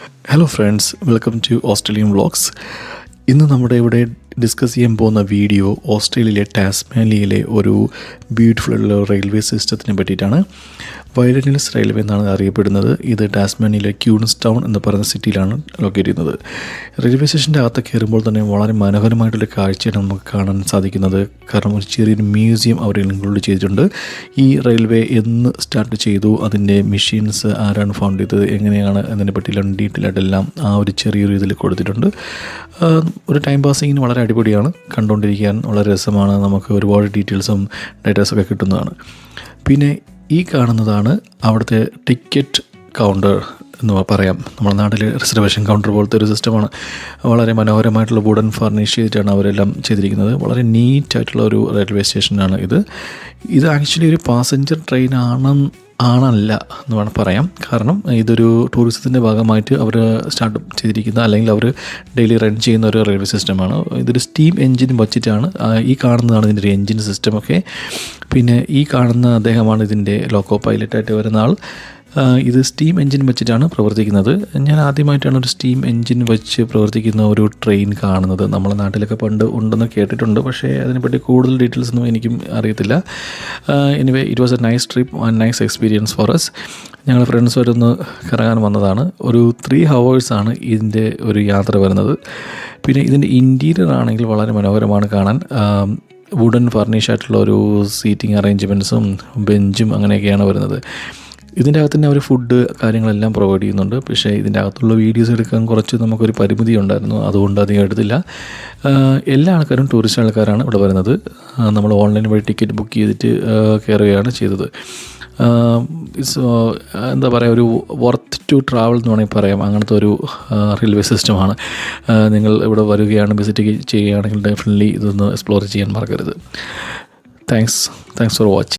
Hello friends, welcome to Australian vlogs. ഇന്ന് നമ്മുടെ ഇവിടെ ഡിസ്കസ് ചെയ്യാൻ പോകുന്ന വീഡിയോ ഓസ്ട്രേലിയയിലെ ടാസ്മാനിയയിലെ ഒരു ബ്യൂട്ടിഫുൾ റെയിൽവേ സിസ്റ്റത്തിനെ പറ്റിയിട്ടാണ്. വൈൽഡ് ഹിൽസ് റെയിൽവേ എന്നാണ് അറിയപ്പെടുന്നത്. ഇത് ടാസ്മാനിയയിലെ ക്യൂൻസ് ടൗൺ എന്ന് പറയുന്ന സിറ്റിയിലാണ് ലൊക്കേറ്റ് ചെയ്യുന്നത്. റെയിൽവേ സ്റ്റേഷൻ്റെ അകത്ത് കയറുമ്പോൾ തന്നെ വളരെ മനോഹരമായിട്ടുള്ള കാഴ്ചയാണ് നമുക്ക് കാണാൻ സാധിക്കുന്നത്. കാരണം ഒരു ചെറിയൊരു മ്യൂസിയം അവർ ഇൻക്ലൂഡ് ചെയ്തിട്ടുണ്ട്. ഈ റെയിൽവേ എന്ന് സ്റ്റാർട്ട് ചെയ്തു, അതിൻ്റെ മെഷീൻസ് ആരാണ് ഫൗണ്ട് ചെയ്തത്, എങ്ങനെയാണ് എന്നതിനെ പറ്റിയെല്ലാം ഡീറ്റെയിൽ ആയിട്ടെല്ലാം ആ ഒരു ചെറിയൊരു ഇതിൽ കൊടുത്തിട്ടുണ്ട്. ഒരു ടൈം പാസിങ്ങിന് വളരെ അടിപൊളിയാണ്, കണ്ടുകൊണ്ടിരിക്കാൻ വളരെ രസമാണ്. നമുക്ക് ഒരുപാട് ഡീറ്റെയിൽസും ഡേറ്റാസൊക്കെ കിട്ടുന്നതാണ്. പിന്നെ ഈ കാണുന്നതാണ് അവിടുത്തെ ടിക്കറ്റ് കൗണ്ടർ എന്ന് പറയാം. നമ്മുടെ നാട്ടിൽ റിസർവേഷൻ കൗണ്ടർ പോലത്തെ ഒരു സിസ്റ്റമാണ്. വളരെ മനോഹരമായിട്ടുള്ള വുഡൻ ഫർണിഷ് ചെയ്തിട്ടാണ് അവരെല്ലാം ചെയ്തിരിക്കുന്നത്. വളരെ നീറ്റായിട്ടുള്ള ഒരു റെയിൽവേ സ്റ്റേഷനാണ് ഇത്. ഇത് ആക്ച്വലി ഒരു പാസഞ്ചർ ട്രെയിൻ ആണല്ല എന്ന് വേണം പറയാം. കാരണം ഇതൊരു ടൂറിസത്തിൻ്റെ ഭാഗമായിട്ട് അവർ സ്റ്റാർട്ട് ചെയ്തിരിക്കുന്ന, അല്ലെങ്കിൽ അവർ ഡെയിലി റൺ ചെയ്യുന്ന ഒരു റെയിൽവേ സിസ്റ്റമാണ്. ഇതൊരു സ്റ്റീം എൻജിൻ വച്ചിട്ടാണ്. ഈ കാണുന്നതാണ് ഇതിൻ്റെ ഒരു എൻജിൻ സിസ്റ്റമൊക്കെ. പിന്നെ ഈ കാണുന്ന അദ്ദേഹമാണ് ഇതിൻ്റെ ലോക്കോ പൈലറ്റായിട്ട് വരുന്ന ആൾ. ഇത് സ്റ്റീം എൻജിൻ വെച്ചിട്ടാണ് പ്രവർത്തിക്കുന്നത്. ഞാൻ ആദ്യമായിട്ടാണ് ഒരു സ്റ്റീം എൻജിൻ വെച്ച് പ്രവർത്തിക്കുന്ന ഒരു ട്രെയിൻ കാണുന്നത്. നമ്മളെ നാട്ടിലൊക്കെ പണ്ട് ഉണ്ടെന്ന് കേട്ടിട്ടുണ്ട്, പക്ഷേ അതിനെപ്പറ്റി കൂടുതൽ ഡീറ്റെയിൽസ് ഒന്നും എനിക്കും അറിയത്തില്ല. Anyway, it was a nice trip and nice experience for us. ഞങ്ങൾ ഫ്രണ്ട്സുമായിട്ടൊന്ന് കറങ്ങാൻ വന്നതാണ്. ഒരു 3 hours ഇതിൻ്റെ ഒരു യാത്ര വരുന്നത്. പിന്നെ ഇതിൻ്റെ ഇൻറ്റീരിയർ ആണെങ്കിൽ വളരെ മനോഹരമാണ് കാണാൻ. വുഡൻ ഫർണിഷ് ആയിട്ടുള്ള ഒരു സീറ്റിംഗ് അറേഞ്ച്മെൻറ്റ്സും ബെഞ്ചും അങ്ങനെയൊക്കെയാണ് വരുന്നത്. ഇതിൻ്റെ അകത്ത് തന്നെ അവർ ഫുഡ് കാര്യങ്ങളെല്ലാം പ്രൊവൈഡ് ചെയ്യുന്നുണ്ട്. പക്ഷേ ഇതിൻ്റെ അകത്തുള്ള വീഡിയോസ് എടുക്കാൻ കുറച്ച് നമുക്കൊരു പരിമിതി ഉണ്ടായിരുന്നു, അതുകൊണ്ട് അധികം എടുത്തില്ല. എല്ലാ ആൾക്കാരും ടൂറിസ്റ്റ് ആൾക്കാരാണ് ഇവിടെ വരുന്നത്. നമ്മൾ ഓൺലൈൻ വഴി ടിക്കറ്റ് ബുക്ക് ചെയ്തിട്ട് കയറുകയാണ് ചെയ്തത്. എന്താ പറയുക, ഒരു വർത്ത് ടു ട്രാവൽ എന്ന് വേണമെങ്കിൽ പറയാം. അങ്ങനത്തെ ഒരു റെയിൽവേ സിസ്റ്റമാണ്. നിങ്ങൾ ഇവിടെ വരികയാണ്, വിസിറ്റ് ചെയ്യുകയാണെങ്കിൽ ഡെഫിനറ്റ്ലി ഇതൊന്ന് എക്സ്പ്ലോർ ചെയ്യാൻ മറക്കരുത്. Thanks for watching.